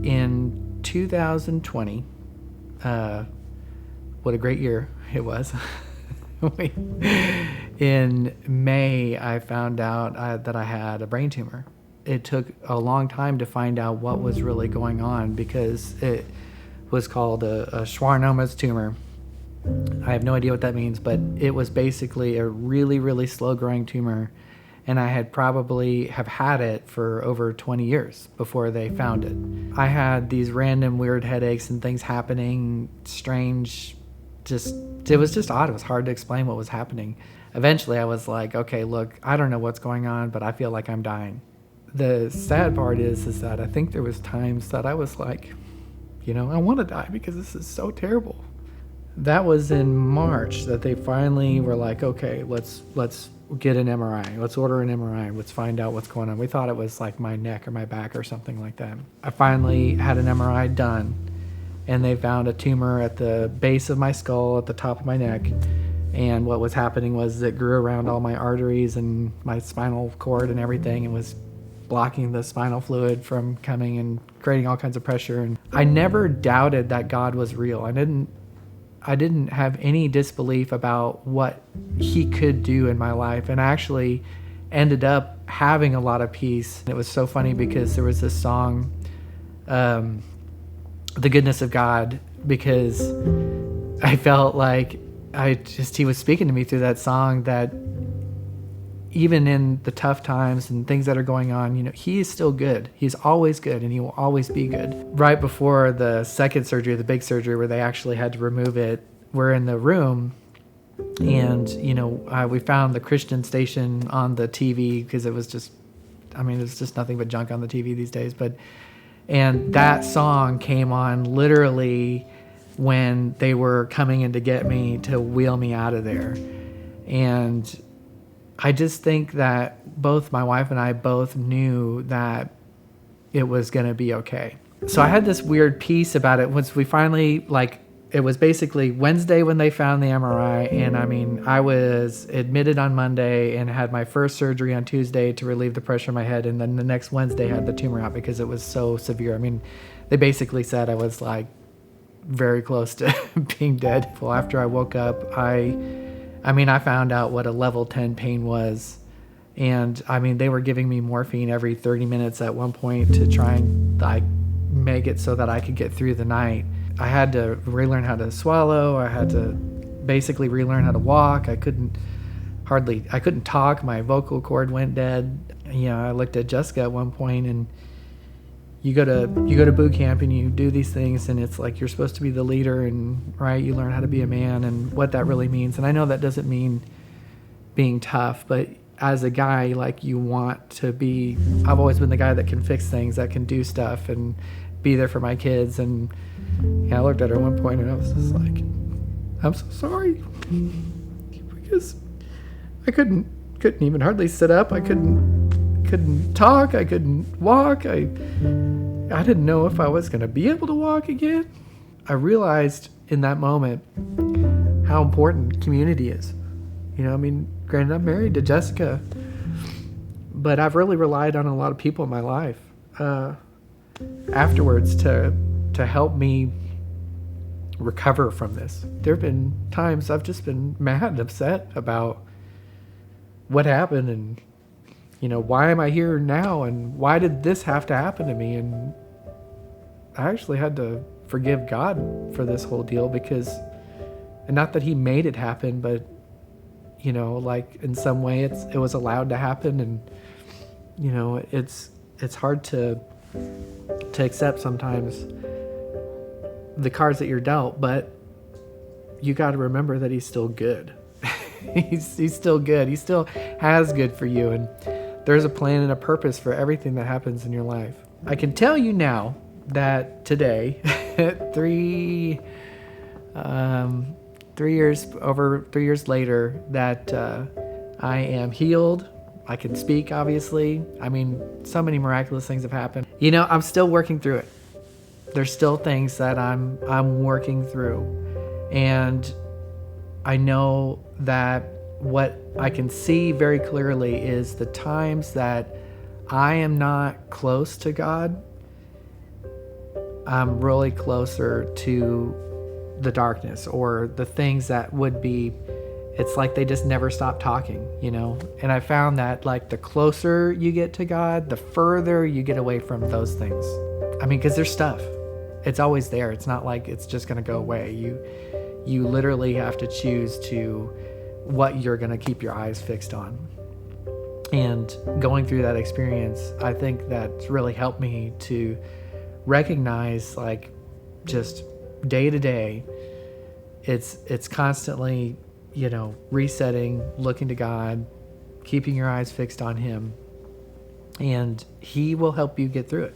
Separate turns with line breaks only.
in 2020, what a great year it was. In May, I found out that I had a brain tumor. It took a long time to find out what was really going on because it was called a Schwannoma's tumor. I have no idea what that means, but it was basically a really, really slow-growing tumor, and I had probably have had it for over 20 years before they found it. I had these random weird headaches and things happening, strange, it was just odd. It was hard to explain what was happening. Eventually, I was like, okay, look, I don't know what's going on, but I feel like I'm dying. The sad part is that I think there was times that I was like, I want to die because this is so terrible. That was in March that they finally were like, okay, let's get an MRI. Let's order an MRI. Let's find out what's going on. We thought it was like my neck or my back or something like that. I finally had an MRI done, and they found a tumor at the base of my skull, at the top of my neck. And what was happening was it grew around all my arteries and my spinal cord and everything, and was blocking the spinal fluid from coming and creating all kinds of pressure. And I never doubted that God was real. I didn't have any disbelief about what he could do in my life, and I actually ended up having a lot of peace. It was so funny because there was this song, The Goodness of God, because I felt like he was speaking to me through that song, that even in the tough times and things that are going on, he is still good. He's always good, and he will always be good. Right before the second surgery, the big surgery where they actually had to remove it, we're in the room, and we found the Christian station on the TV because it was just nothing but junk on the TV these days. And that song came on literally when they were coming in to get me to wheel me out of there. And I just think that both my wife and I both knew that it was going to be okay. So I had this weird peace about it once we finally, it was basically Wednesday when they found the MRI. And I was admitted on Monday and had my first surgery on Tuesday to relieve the pressure in my head. And then the next Wednesday had the tumor out because it was so severe. They basically said I was very close to being dead. Well, after I woke up, I found out what a level 10 pain was. And they were giving me morphine every 30 minutes at one point to try and make it so that I could get through the night. I had to relearn how to swallow. I had to basically relearn how to walk. I couldn't talk. My vocal cord went dead. I looked at Jessica at one point, and you go to boot camp and you do these things, and it's like you're supposed to be the leader, and right, you learn how to be a man and what that really means. And I know that doesn't mean being tough, but as a guy, you want to be. I've always been the guy that can fix things, that can do stuff and be there for my kids. And I looked at her at one point and I was just like, I'm so sorry, because I couldn't even hardly sit up. I couldn't talk. I couldn't walk. I didn't know if I was going to be able to walk again. I realized in that moment how important community is. Granted, I'm married to Jessica, but I've really relied on a lot of people in my life afterwards to help me recover from this. There have been times I've just been mad and upset about what happened, and why am I here now, and why did this have to happen to me? And I actually had to forgive God for this whole deal, because, and not that he made it happen, but in some way it was allowed to happen. And it's hard to accept sometimes the cards that you're dealt, but you got to remember that he's still good. he's still good. He still has good for you, and there's a plan and a purpose for everything that happens in your life. I can tell you now that today, over 3 years later, that I am healed. I can speak, obviously. So many miraculous things have happened. I'm still working through it. There's still things that I'm working through. And I know that what I can see very clearly is the times that I am not close to God, I'm really closer to the darkness or the things that would be, it's like they just never stop talking, you know? And I found that like the closer you get to God, the further you get away from those things. I mean, because there's stuff. It's always there. It's not like it's just going to go away. You literally have to choose to what you're going to keep your eyes fixed on. And going through that experience, I think that's really helped me to recognize, like, just day to day, it's constantly, you know, resetting, looking to God, keeping your eyes fixed on Him, and He will help you get through it.